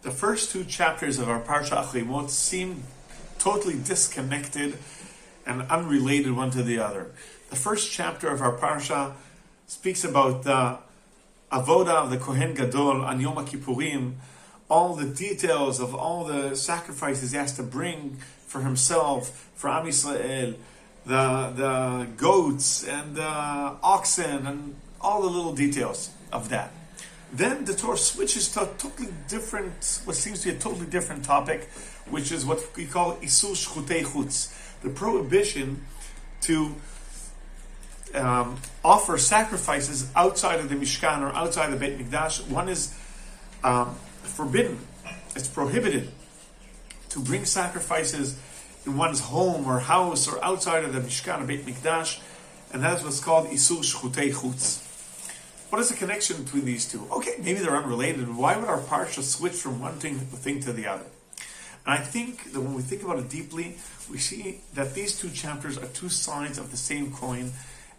The first two chapters of our Parsha Achrei-Mot seem totally disconnected and unrelated one to the other. The first chapter of our Parsha speaks about the avoda of the Kohen Gadol on Yom Kippurim, all the details of all the sacrifices he has to bring for himself, for Am Yisrael, the goats and the oxen and all the little details of that. Then the Torah switches to a totally different, what seems to be a totally different topic, which is what we call Isur Shchutei Chutz, the prohibition to offer sacrifices outside of the Mishkan or outside the Beit Mikdash. One is forbidden, it's prohibited to bring sacrifices in one's home or house or outside of the Mishkan or Beit Mikdash, and that's what's called Isur Shchutei Chutz. What is the connection between these two? Okay, maybe they're unrelated. Why would our parsha switch from one thing to the other? And I think that when we think about it deeply, we see that these two chapters are two sides of the same coin,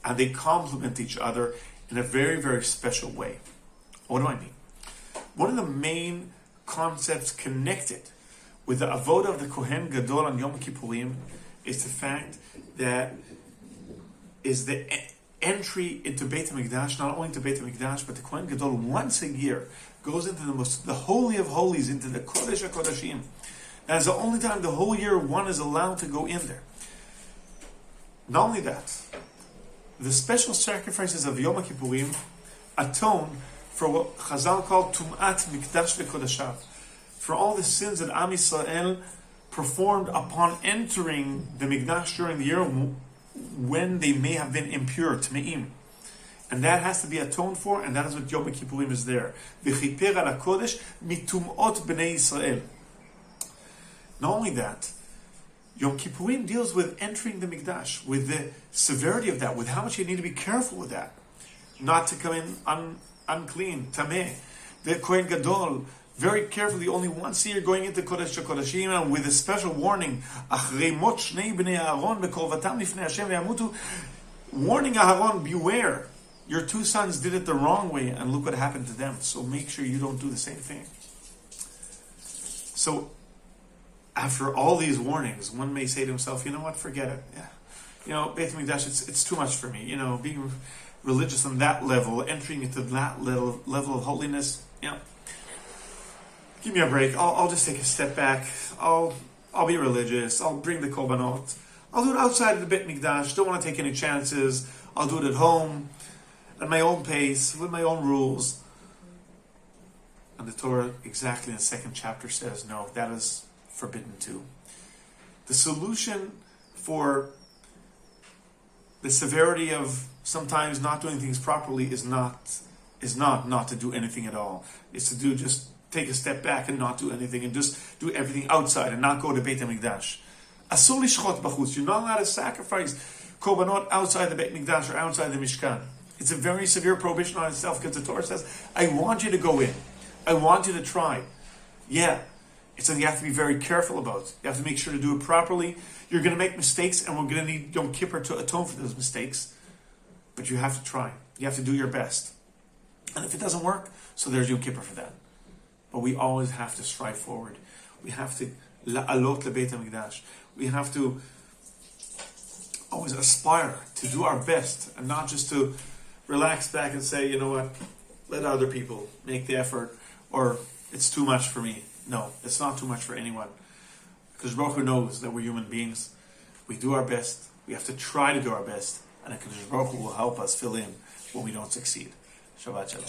and they complement each other in a very, very special way. What do I mean? One of the main concepts connected with the avodah of the Kohen Gadol on Yom Kippurim is the fact that is the entry into Beit HaMikdash, not only into Beit HaMikdash, but the Kohen Gadol once a year goes into the Holy of Holies, into the Kodesh HaKodashim. And it's the only time the whole year one is allowed to go in there. Not only that, the special sacrifices of Yom Kippurim atone for what Chazal called Tum'at Mikdash V'Kodashav, for all the sins that Am Yisrael performed upon entering the Mikdash during the year when they may have been impure, Tme'im. And that has to be atoned for, and that is what Yom Kippurim is there. V'chiper al HaKodesh mitum'ot b'nei Yisrael. Not only that, Yom Kippurim deals with entering the Mikdash, with the severity of that, with how much you need to be careful with that. Not to come in unclean, tameh. The Kohen Gadol, very carefully, only once a year going into Kodesh HaKodashim, and with a special warning, Achrei-Mot shnei bnei Aaron bekorvatam lifnei Hashem ve'yamutu, warning Aharon, beware, your two sons did it the wrong way, and look what happened to them, so make sure you don't do the same thing. So, after all these warnings, one may say to himself, you know what, forget it. Yeah. Beit HaMikdash, it's too much for me. Being religious on that level, entering into that level of holiness, give me a break. I'll just take a step back. I'll be religious. I'll bring the korbanot. I'll do it outside of the Beit Mikdash. Don't want to take any chances. I'll do it at home, at my own pace, with my own rules. And the Torah, exactly in the second chapter, says, no, that is forbidden too. The solution for the severity of sometimes not doing things properly is not to do anything at all. It's to just take a step back and not do anything and just do everything outside and not go to Beit HaMikdash. Asur lishchot b'chutz. You're not allowed to sacrifice korbanot outside the Beit HaMikdash or outside the Mishkan. It's a very severe prohibition on itself, because the Torah says, I want you to go in. I want you to try. Yeah. It's something you have to be very careful about. You have to make sure to do it properly. You're going to make mistakes, and we're going to need Yom Kippur to atone for those mistakes. But you have to try. You have to do your best. And if it doesn't work, so there's Yom Kippur for that. But we always have to strive forward. We have to la'alot leBeit HaMikdash. We have to always aspire to do our best, and not just to relax back and say, you know what, let other people make the effort, or it's too much for me. No, it's not too much for anyone. Because Baruch Hu knows that we're human beings. We do our best. We have to try to do our best. And Baruch Hu will help us fill in when we don't succeed. Shabbat Shalom.